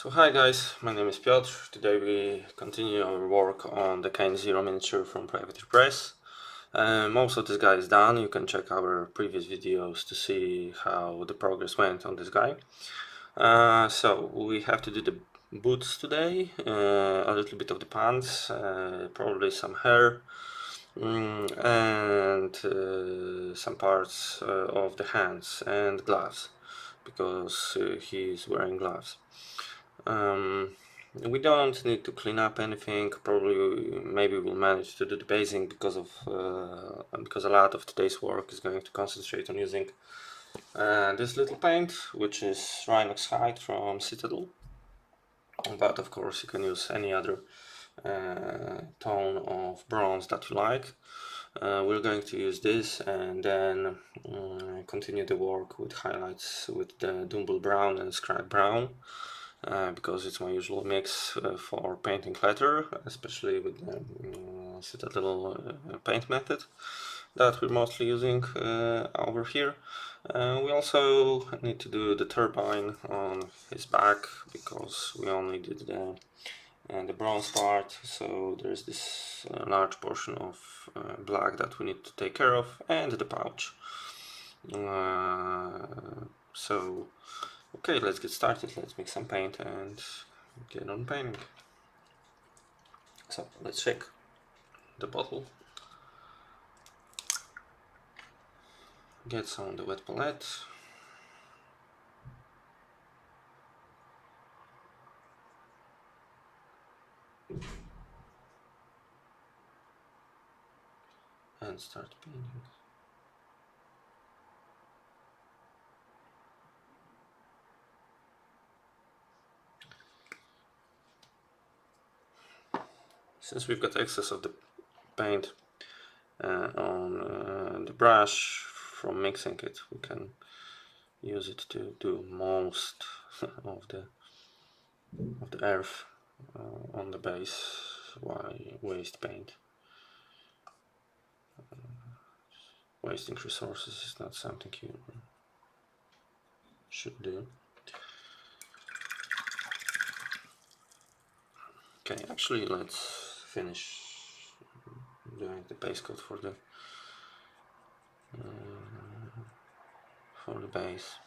So hi guys, my name is Piotr. Today we continue our work on the Caine0 miniature from Private Press. Most of this guy is done. You can check our previous videos to see how the progress went on this guy. So we have to do the boots today, a little bit of the pants, probably some hair, and some parts of the hands and gloves, because he's wearing gloves. We don't need to clean up anything. Probably, maybe we'll manage to do the basing because a lot of today's work is going to concentrate on using this little paint, which is Rhinox Hide from Citadel. But of course, you can use any other tone of bronze that you like. We're going to use this and then continue the work with highlights with the Dumble Brown and Scrap Brown. Because it's my usual mix for painting leather, especially with the Citadel paint method that we're mostly using over here. We also need to do the turbine on his back because we only did the bronze part, so there's this large portion of black that we need to take care of, and the pouch. Okay, let's get started. Let's make some paint and get on painting. So let's shake the bottle, get some of the wet palette, and start painting. Since we've got excess of the paint on the brush from mixing it, we can use it to do most of the earth on the base while waste paint. Wasting resources is not something you should do. Okay, actually let's finish doing the base coat for the base.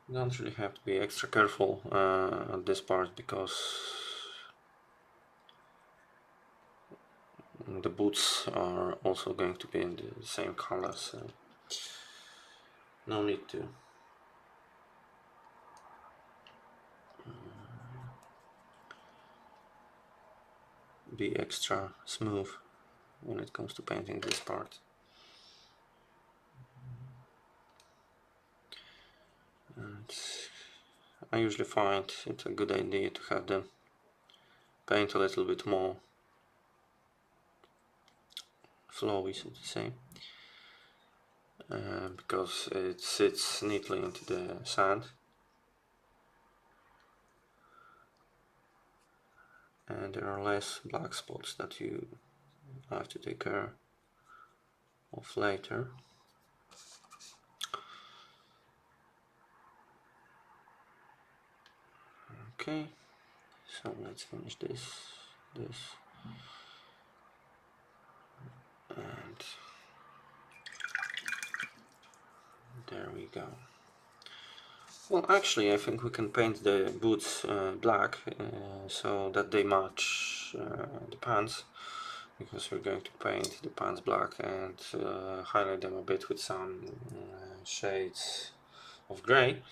You don't really have to be extra careful at this part because the boots are also going to be in the same color, so no need to be extra smooth when it comes to painting this part. And I usually find it's a good idea to have the paint a little bit more flowy, so to say, because it sits neatly into the sand. And there are less black spots that you have to take care of later. Okay, so let's finish this, and there we go. Well, actually I think we can paint the boots black so that they match the pants, because we're going to paint the pants black and highlight them a bit with some shades of grey.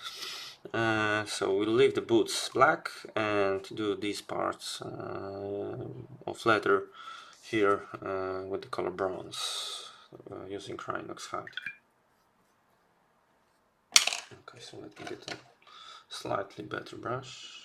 So we'll leave the boots black and do these parts of leather here with the color bronze using Rhinox Hide. Okay, so let me get a slightly better brush.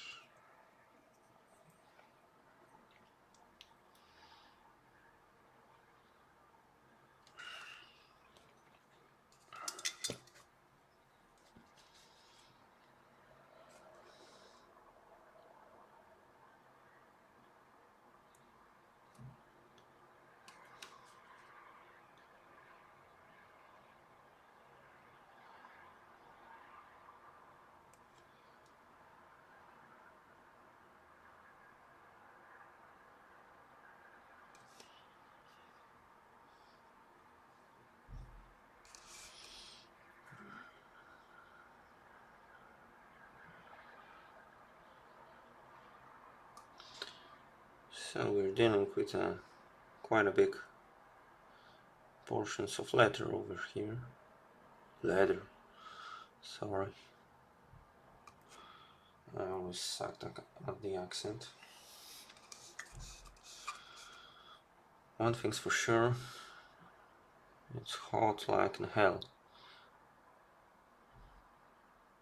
So we're dealing with quite a big portions of leather over here. Leather. Sorry. I always sucked at the accent. One thing's for sure, it's hot like in hell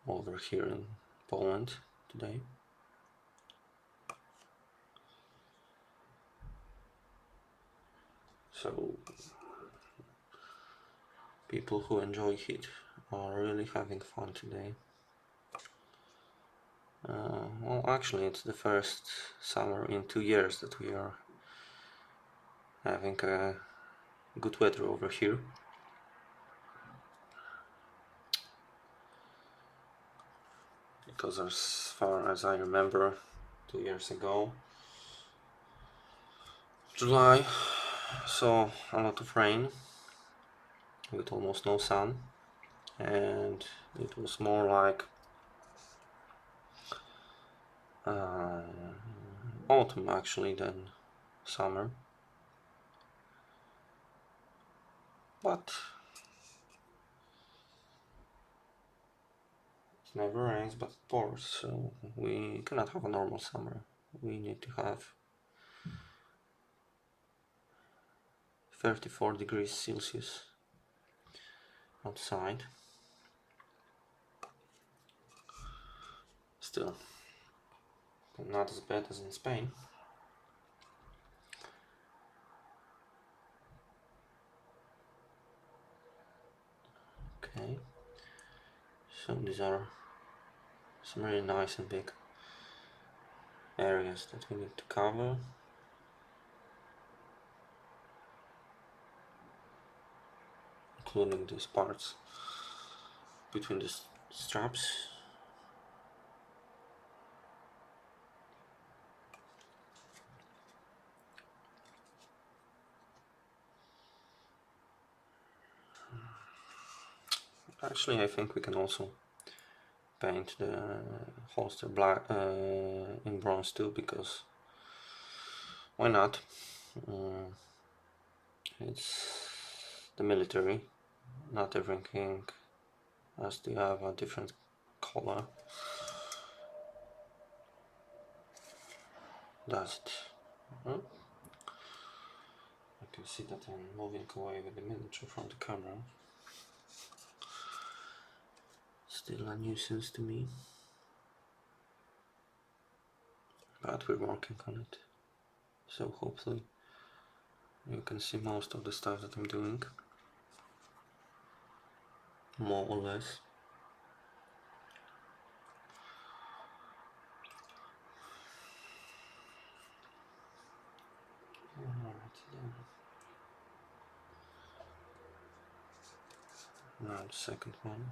over here in Poland today. So people who enjoy heat are really having fun today. Well, actually it's the first summer in 2 years that we are having good weather over here. Because as far as I remember, 2 years ago, July saw a lot of rain with almost no sun, and it was more like autumn actually than summer. But it never rains but it pours, so we cannot have a normal summer. We need to have 34 degrees Celsius outside. Still not as bad as in Spain. Okay, so these are some really nice and big areas that we need to cover. Including these parts between the straps. Actually, I think we can also paint the holster black in bronze too, because why not? It's the military. Not everything has to have a different color. Does it? I can see that I'm moving away with the miniature from the camera. Still a nuisance to me. But we're working on it. So hopefully you can see most of the stuff that I'm doing. More or less. Now the second one.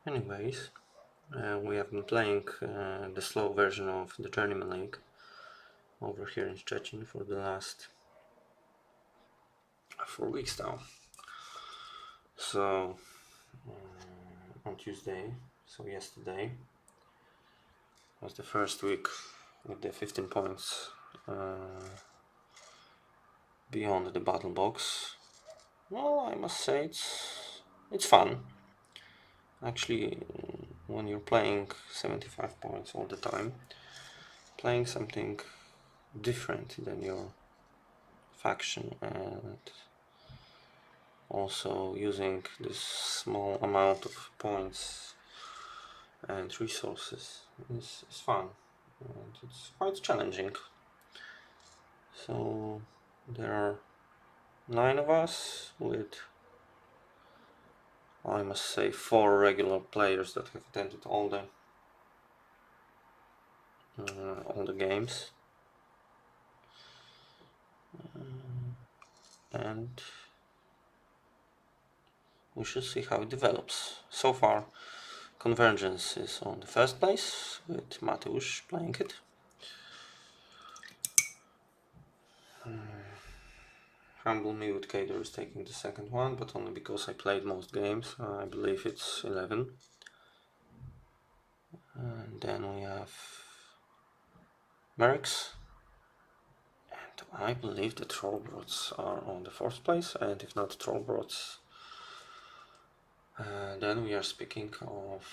Anyways, we have been playing the slow version of the Journeyman Link over here in Szczecin for the last 4 weeks now. So on Tuesday, So yesterday was the first week with the 15 points beyond the battle box. Well, I must say it's fun. Actually, when you're playing 75 points all the time, playing something different than your faction and also using this small amount of points and resources is fun, and it's quite challenging. So there are 9 of us with, I must say, 4 regular players that have attended all the games, and we should see how it develops. So far, Convergence is on the first place with Mateusz playing it. Humble Me with Caine0 is taking the second one, but only because I played most games. I believe it's 11. And then we have Mercs. And I believe the Trollbrots are on the 4th place, and if not Trollbrots, then we are speaking of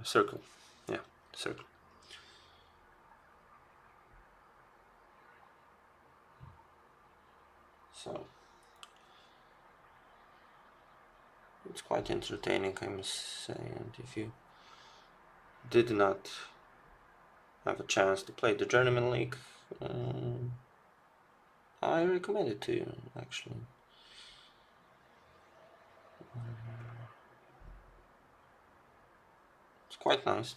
Circle. Yeah, Circle. So it's quite entertaining, I must say, and if you did not have a chance to play the Journeyman League, I recommend it to you, actually. It's quite nice.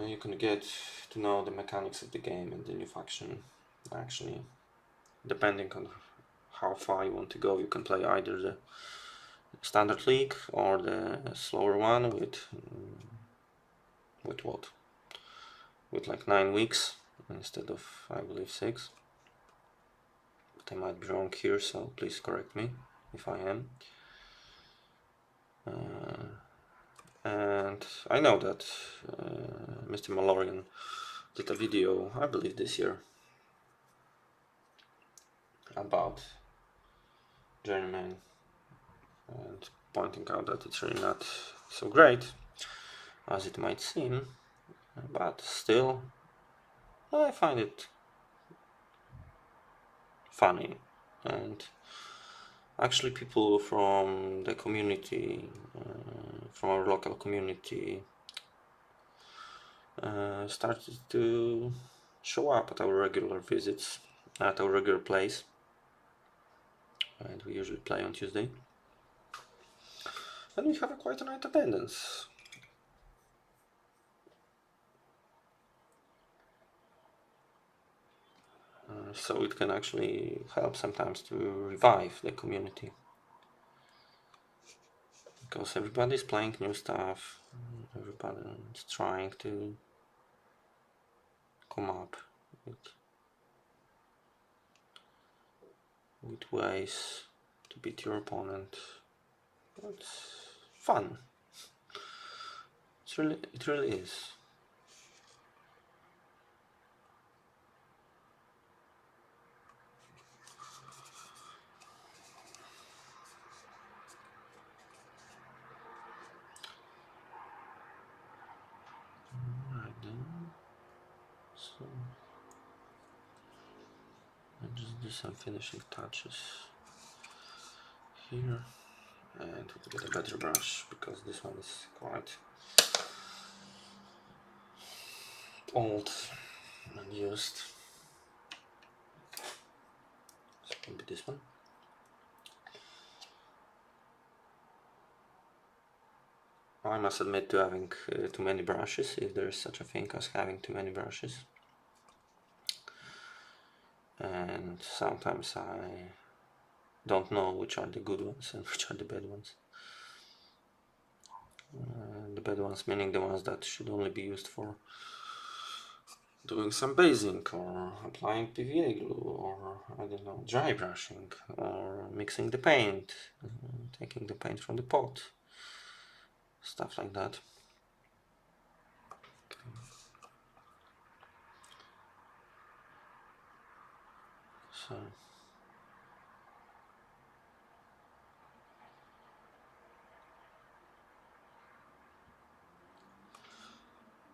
You can get to know the mechanics of the game and the new faction. Actually, depending on how far you want to go, you can play either the standard league or the slower one with what? With like 9 weeks instead of, I believe, 6. But I might be wrong here, so please correct me if I am. And I know that Mr. Malorian did a video, I believe this year, about Journeyman and pointing out that it's really not so great as it might seem, but still I find it funny, and actually people from the community, from our local community, started to show up at our regular visits, at our regular place, and we usually play on Tuesday, and we have quite a nice attendance. So it can actually help sometimes to revive the community, because everybody's playing new stuff, everybody's trying to come up with ways to beat your opponent. It's fun. It really is. Right then. So I'll just do some finishing touches here, and we'll get a better brush because this one is quite old and used. So maybe this one. I must admit to having too many brushes, if there is such a thing as having too many brushes. And sometimes I don't know which are the good ones and which are the bad ones. The bad ones meaning the ones that should only be used for doing some basing or applying PVA glue, or I don't know, dry brushing, or mixing the paint, taking the paint from the pot. stuff like that. So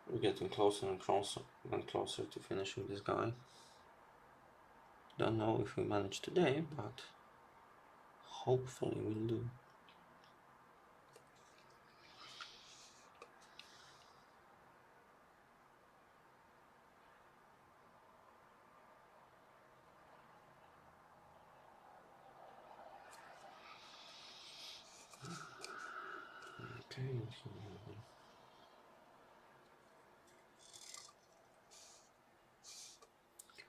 we're getting closer and closer to finishing this guy. Don't know if we manage today, but hopefully we'll do. Okay. Okay.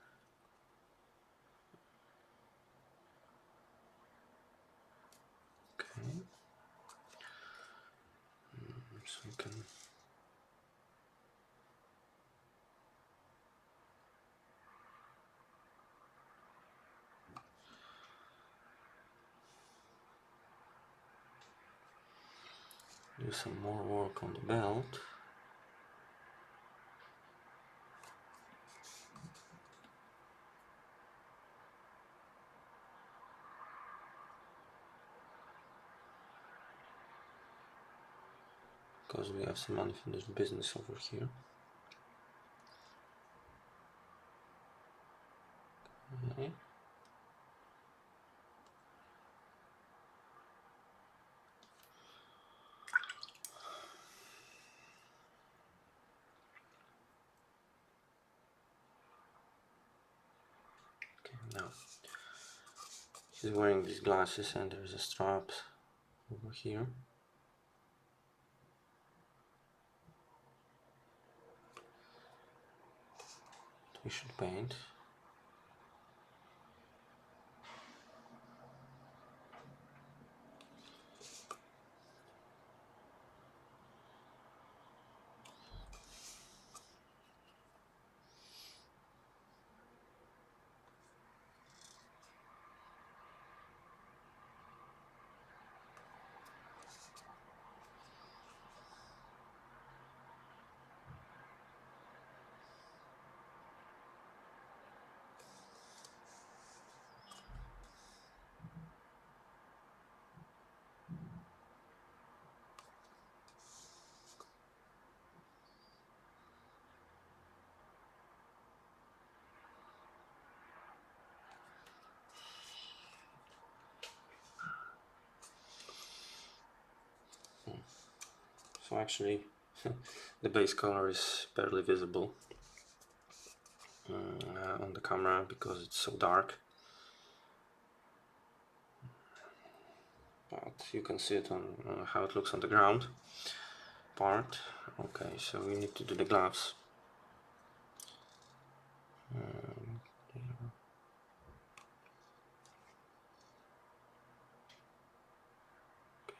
So we can do some more work on the belt. Because we have some unfinished business over here. Okay. Now he's wearing these glasses and there's a strap over here. We should paint. So actually the base color is barely visible on the camera because it's so dark, but you can see it on how it looks on the ground part. Okay, so we need to do the gloves.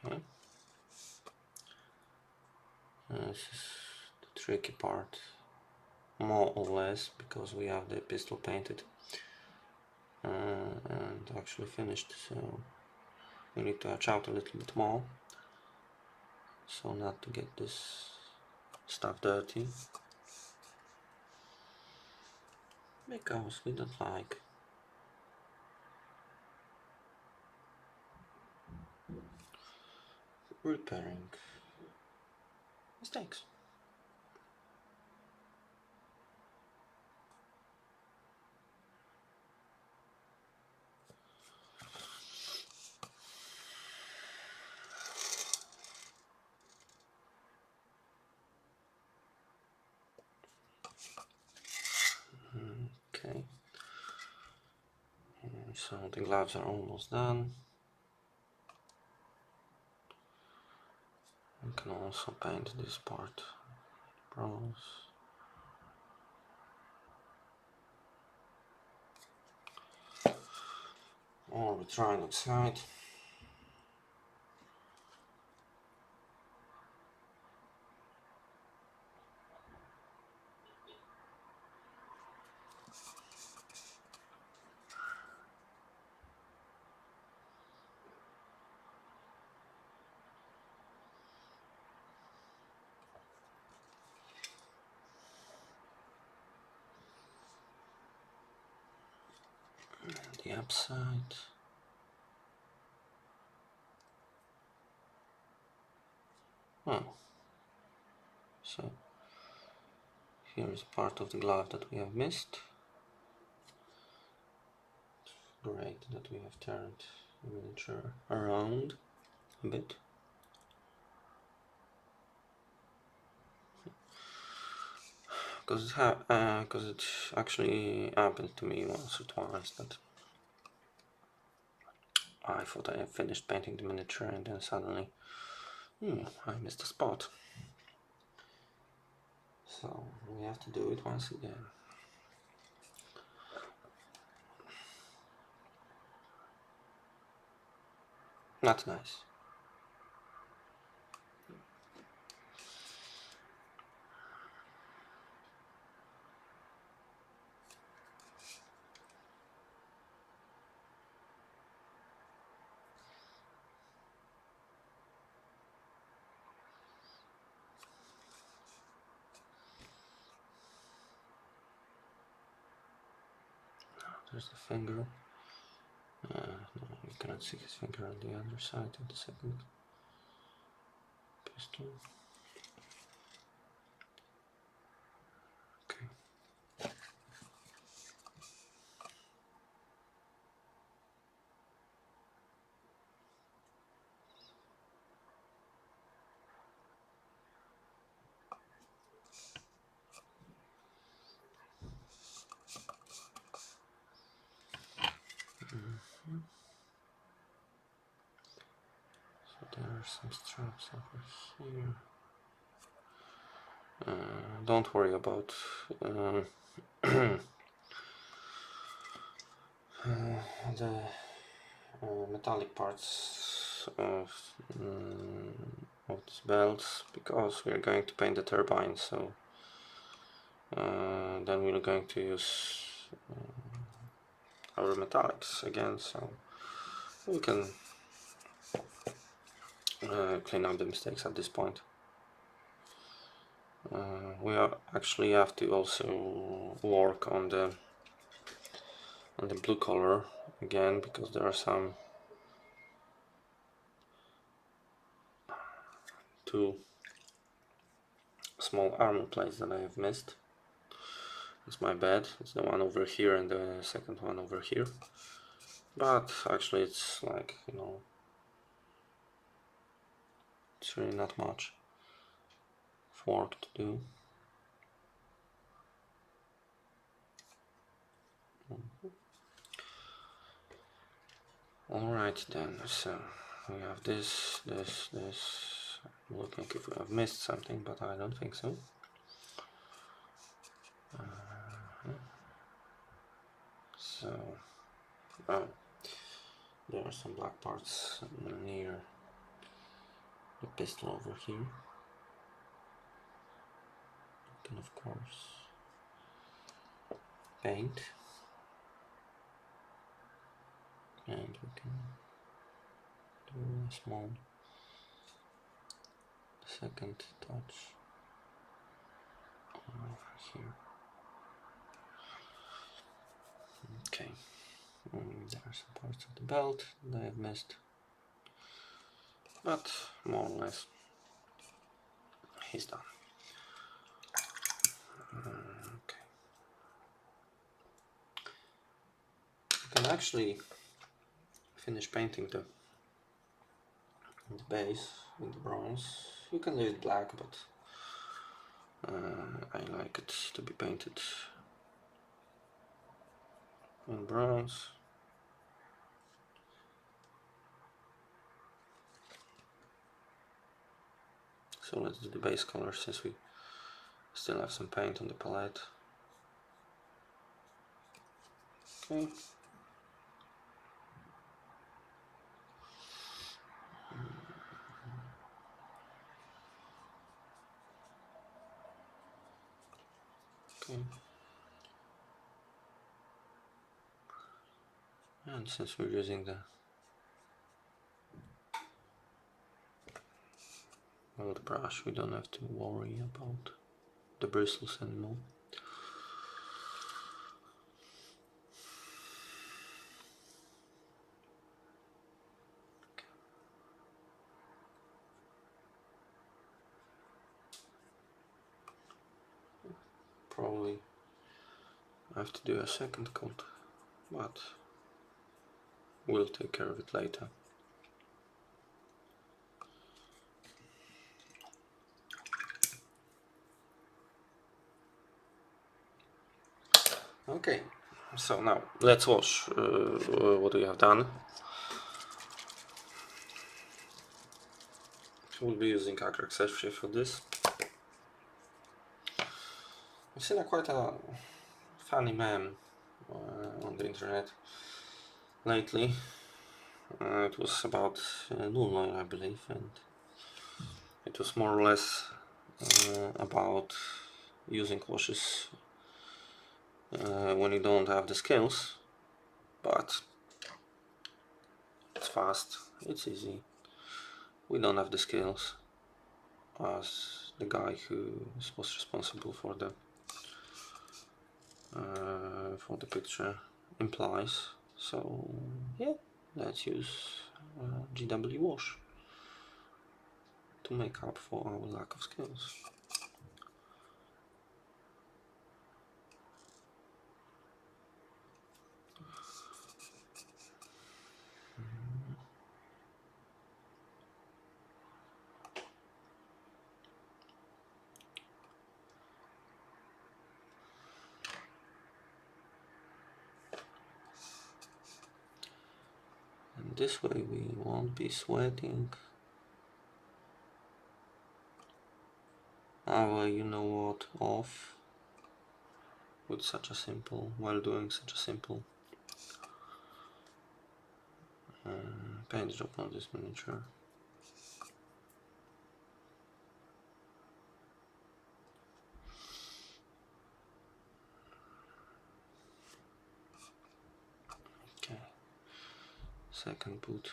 Okay. This is the tricky part, more or less, because we have the pistol painted and actually finished, so we need to hatch out a little bit more so not to get this stuff dirty, because we don't like repairing mistakes. Okay, so the gloves are almost done. We can also paint this part bronze. Or with Rhinox Hide. the upside. Oh, so here is part of the glove that we have missed. Great that we have turned the miniature around a bit. Because it actually happened to me once or twice that I thought I had finished painting the miniature and then suddenly I missed a spot. So we have to do it once again. Not nice. There's the finger. No, you cannot see his finger on the other side of the second pistol. Okay. So there are some straps over here. Don't worry about the metallic parts of these belts, because we're going to paint the turbine, so then we're going to use our metallics again, so we can clean up the mistakes at this point. We actually have to also work on the blue color again, because there are some two small armor plates that I have missed. It's my bad. It's the one over here and the second one over here. But actually it's like, you know, it's really not much work to do. Alright then, so we have this. I'm looking if we have missed something, but I don't think so. So, oh, there are some black parts near the pistol over here. We can of course paint, and we can do a small second touch over here. Okay, there are some parts of the belt that I have missed, but more or less he's done. Okay, you can actually finish painting the base with the bronze. You can leave it black, but I like it to be painted in bronze. So let's do the base color, since we still have some paint on the palette. Okay. Okay. And since we're using the old brush, we don't have to worry about the bristles anymore. probably have to do a second coat, but we'll take care of it later. Okay, so now let's wash what we have done. We'll be using Agrax Eartshade for this. I've seen quite a funny meme on the internet lately. It was about Nuln Oil, I believe, and it was more or less about using washes when you don't have the skills, but it's fast, it's easy. We don't have the skills, as the guy who was responsible for the picture implies. So yeah, let's use GW wash to make up for our lack of skills. And this way we won't be sweating our you know what off with such a simple, while doing such a simple paint job on this miniature. Okay, second boot.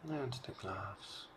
And the gloves.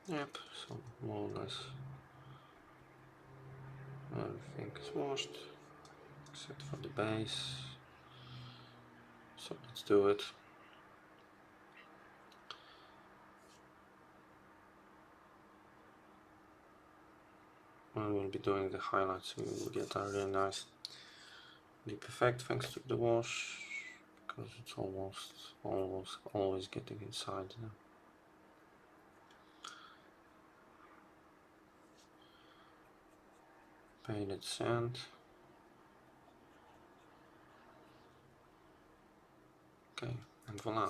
Yep, so more or less everything is washed except for the base. So let's do it. I will be doing the highlights, so we will get a really nice deep effect thanks to the wash, because it's almost always getting inside now. Painted sand. Okay, and voila.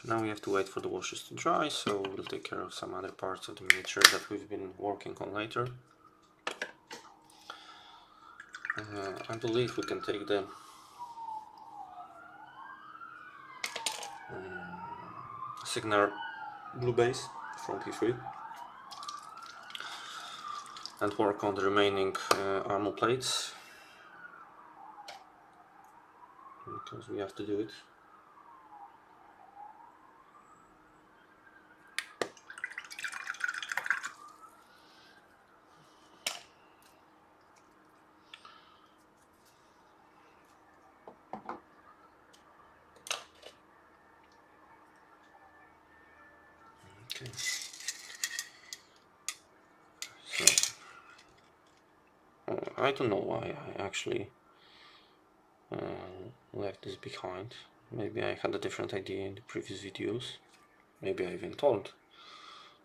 Now we have to wait for the washes to dry, so we'll take care of some other parts of the miniature that we've been working on later. I believe we can take the Cygnar blue base from P3 and work on the remaining armor plates. because we have to do it. Okay. So I don't know why I actually left this behind. Maybe I had a different idea in the previous videos. Maybe I even told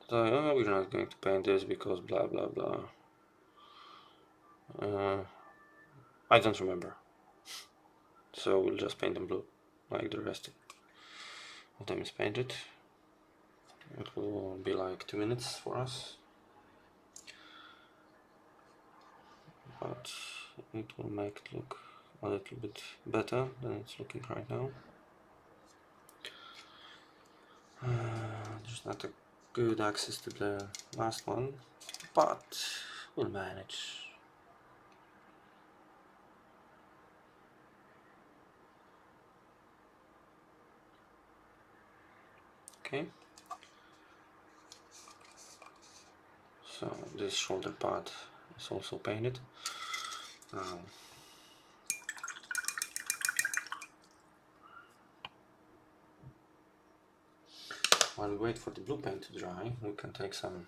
that we're not going to paint this because blah blah blah. I don't remember. So we'll just paint them blue, like the rest of them is painted. It will be like 2 minutes for us, but it will make it look a little bit better than it's looking right now. There's not a good access to the last one, but we'll manage. Okay. So this shoulder part is also painted. While we wait for the blue paint to dry, we can take some,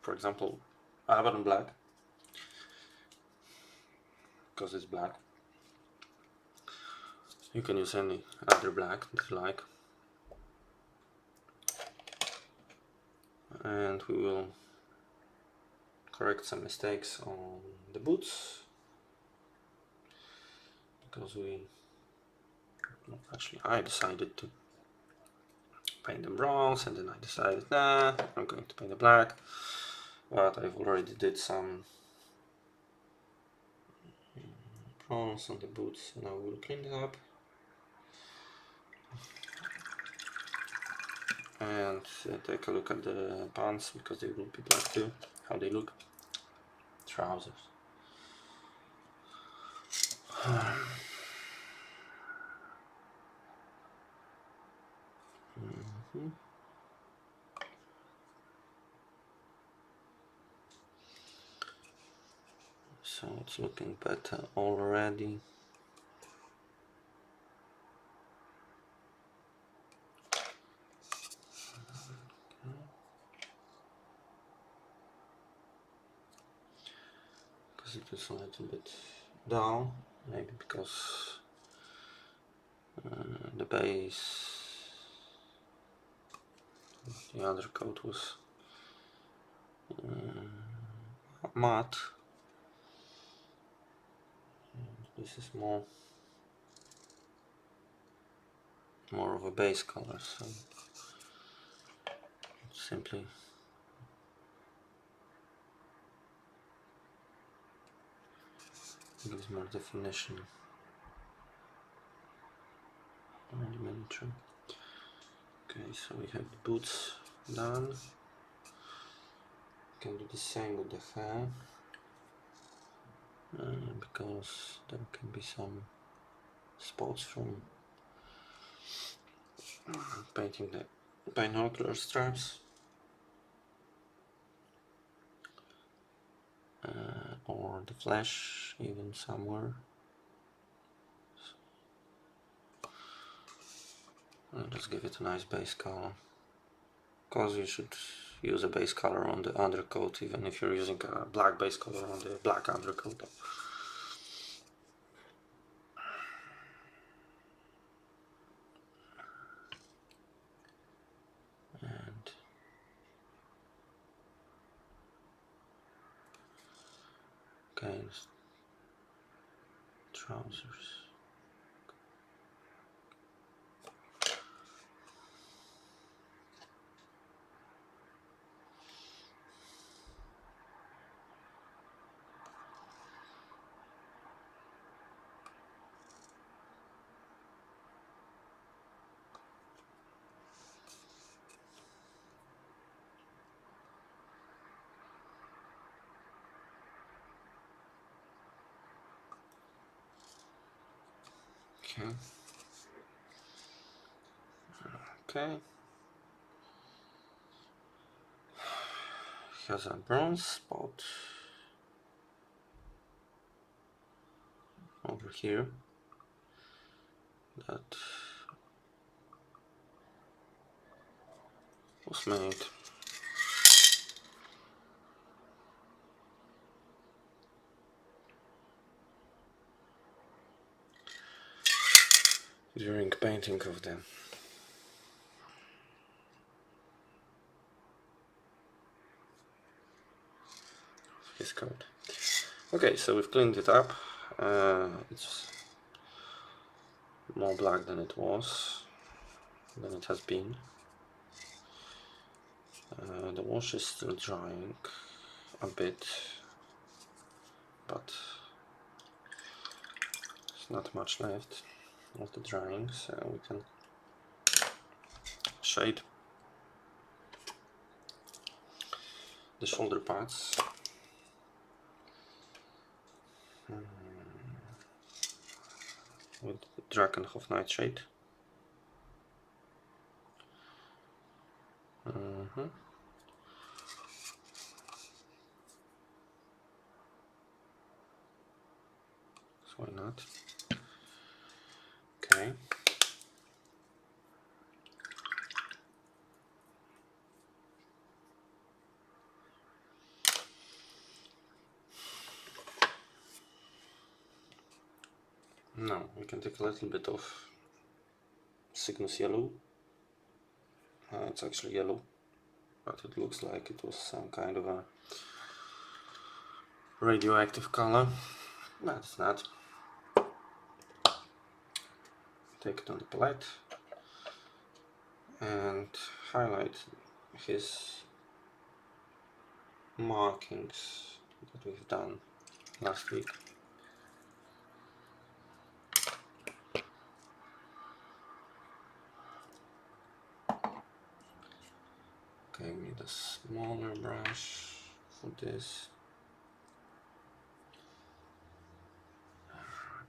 for example, Abaddon black, because it's black. You can use any other black that you like. And we will correct some mistakes on the boots, because I decided to paint them bronze, and then I decided, nah, I'm going to paint the black, but I've already did some bronze on the boots, and I will clean it up and take a look at the pants, because they will be black too, how they look. Trousers. So it's looking better already. Because it is a little bit down, maybe because the base, the undercoat was matte. And this is more of a base color, so it's simply gives more definition on the miniature. Okay, so we have the boots done. Can do the same with the hair, because there can be some spots from painting the binocular straps, or the flesh even somewhere. So, let's give it a nice base color, because you should use a base color on the undercoat even if you're using a black base color on the black undercoat. And Caine's trousers. Okay. Okay. Has a bronze spot over here that was made during painting of his code. Okay, so we've cleaned it up. It's more black than it has been. The wash is still drying a bit, but there's not much left of the drying, so we can shade the shoulder parts. With Drakenhof Nightshade. So why not? Okay. Now we can take a little bit of Cygnus Yellow. It's actually yellow, but it looks like it was some kind of a radioactive color. No, it's not. Take it on the palette and highlight his markings that we've done last week. Okay, we need a smaller brush for this.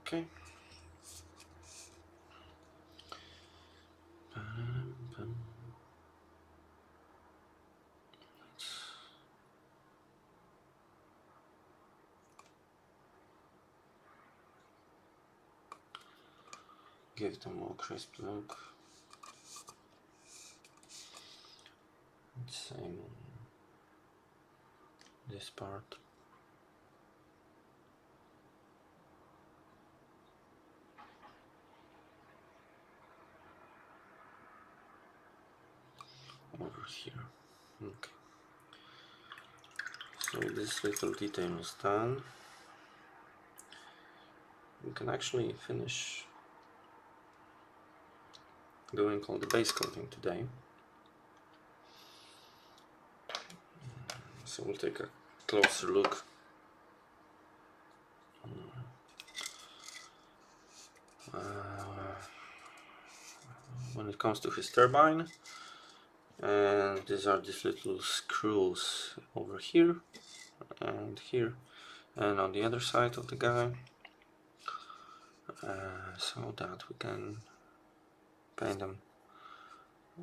Okay. Give it a more crisp look. Same on this part. Over here. Okay. So this little detail is done. We can actually finish doing all the base coating today. So we'll take a closer look. When it comes to his turbine, and these are these little screws over here and here and on the other side of the guy, so that we can paint them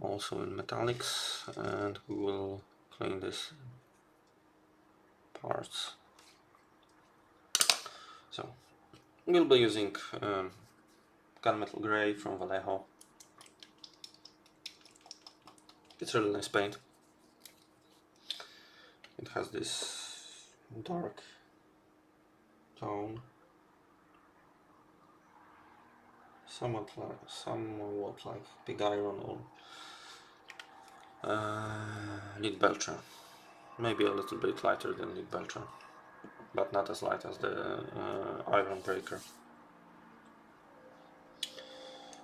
also in metallics, and we will clean these parts. So we'll be using Gunmetal Grey from Vallejo. It's really nice paint. It has this dark tone, somewhat like pig iron or lead belcher. Maybe a little bit lighter than lead belcher, but not as light as the iron breaker.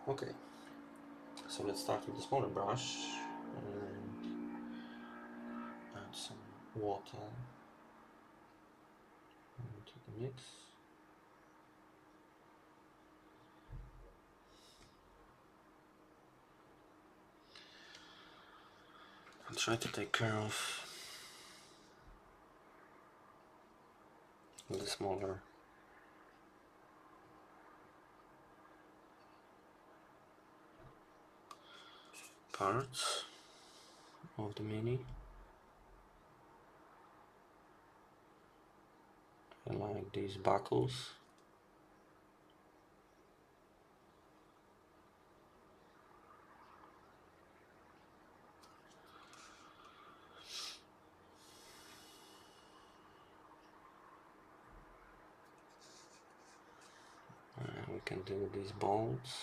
Okay, so let's start with the smaller brush and add some water into the mix. I'll try to take care of the smaller parts of the Mini. I like these buckles. We can do these bolts.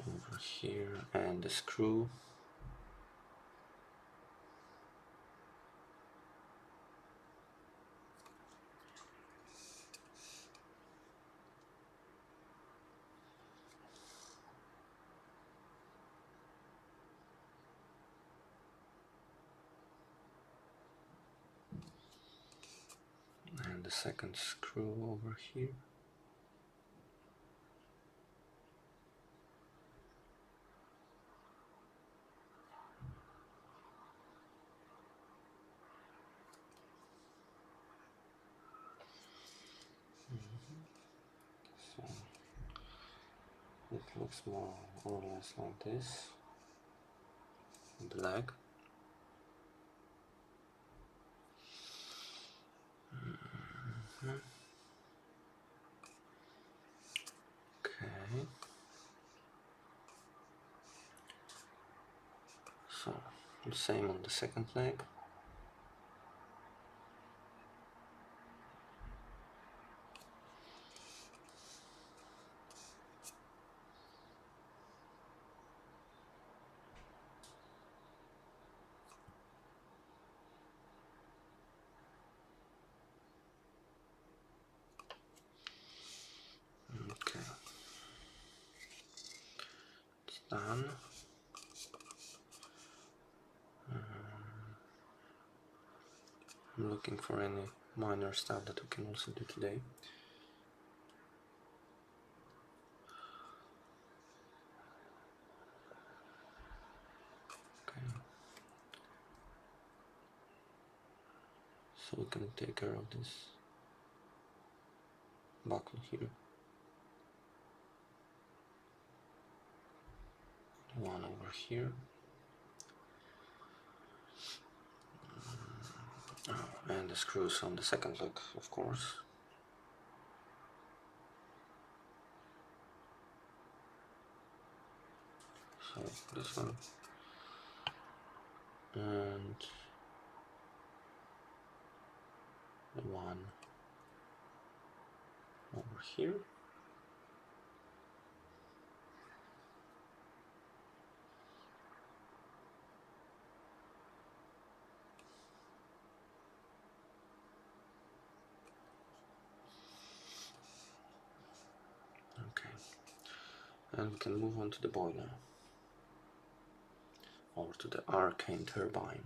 Over here, and the screw. And the second screw over here. So it looks more or less like this. The leg. Okay. So the same on the second leg. Okay. It's done. I'm looking for any minor stuff that we can also do today. Okay. So we can take care of this buckle here. One over here. Oh, and the screws on the second leg, of course. So this one. And the one over here. Okay. And we can move on to the boiler. Or to the arcane turbine.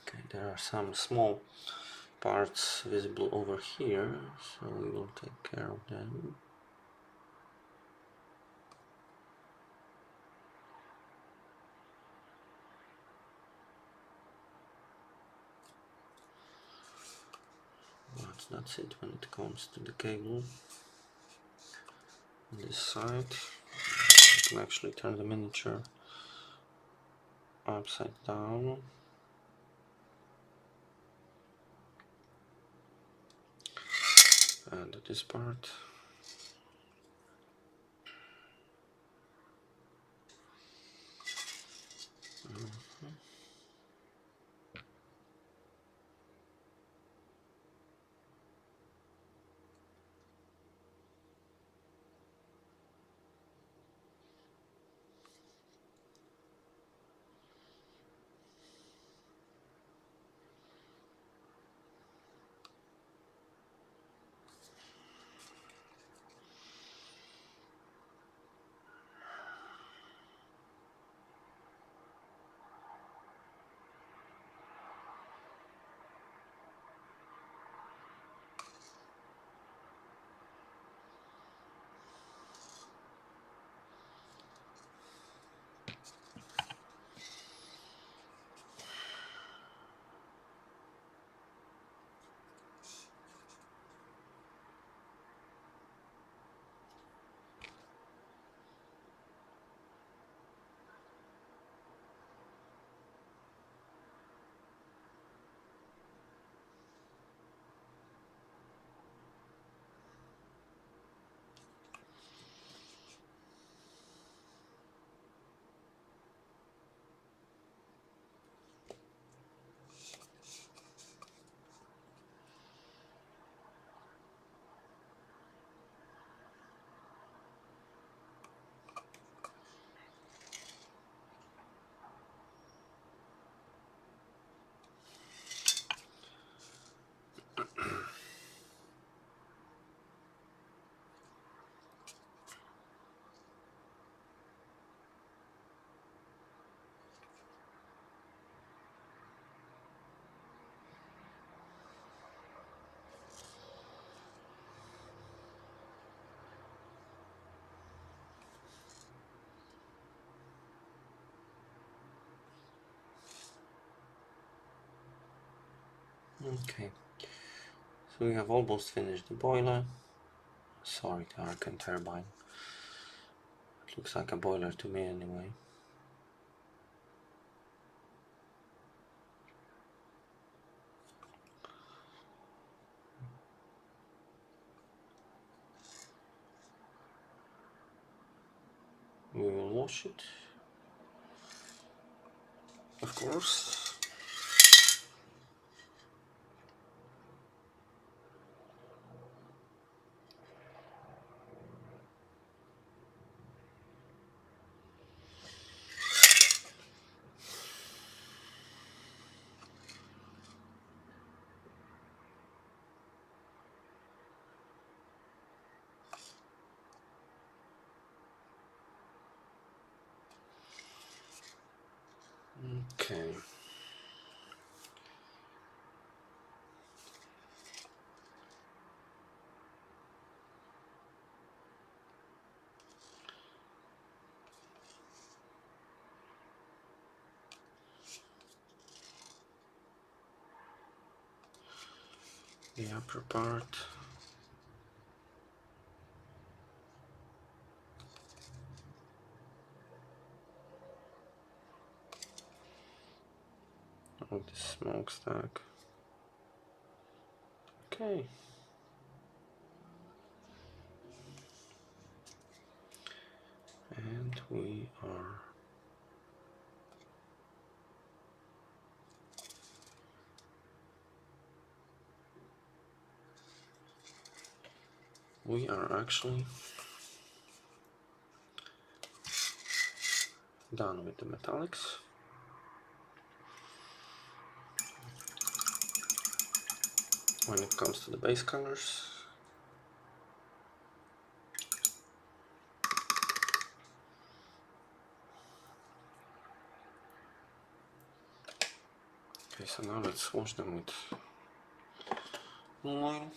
Okay, there are some small parts visible over here, so we will take care of them. But that's it when it comes to the cable. On this side, you can actually turn the miniature upside down. And this part. Okay, so we have almost finished the boiler. Sorry, the Arcan turbine. It looks like a boiler to me anyway. We will wash it, of course. Okay. The upper part. Of the smokestack. Okay. And we are actually done with the metallics. When it comes to the base colors, okay, so now let's wash them with Nuln Oil.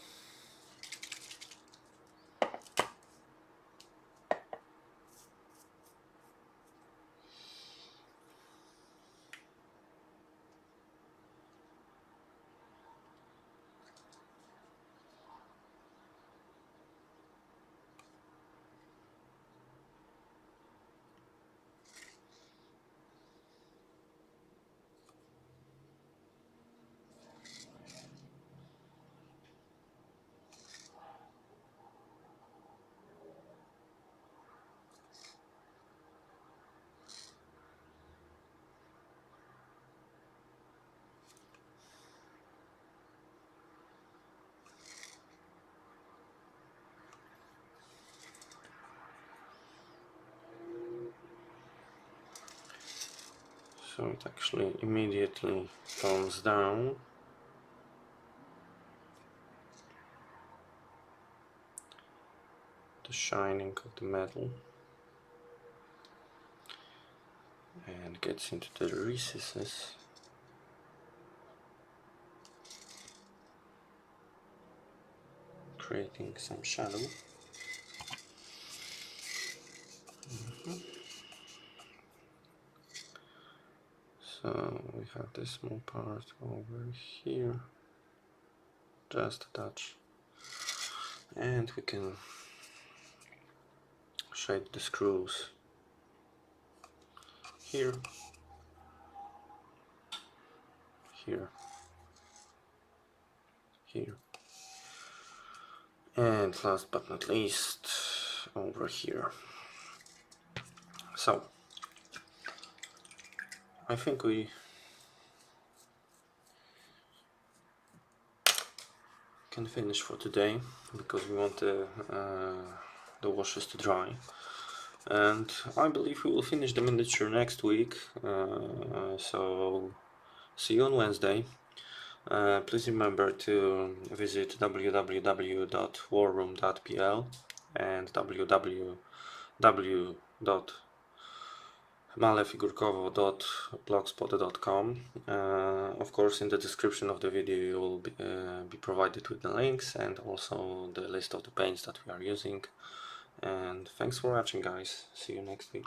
So it actually immediately tones down. The shining of the metal and gets into the recesses. Creating some shadow. So we have this small part over here, just a touch, and we can shade the screws here, here, here, and last but not least over here. So I think we can finish for today, because we want the washes to dry, and I believe we will finish the miniature next week, so see you on Wednesday. Please remember to visit www.warroom.pl and www.malefigurkowo.blogspot.com. Of course, in the description of the video you will be provided with the links and also the list of the paints that we are using. And thanks for watching, guys. See you next week.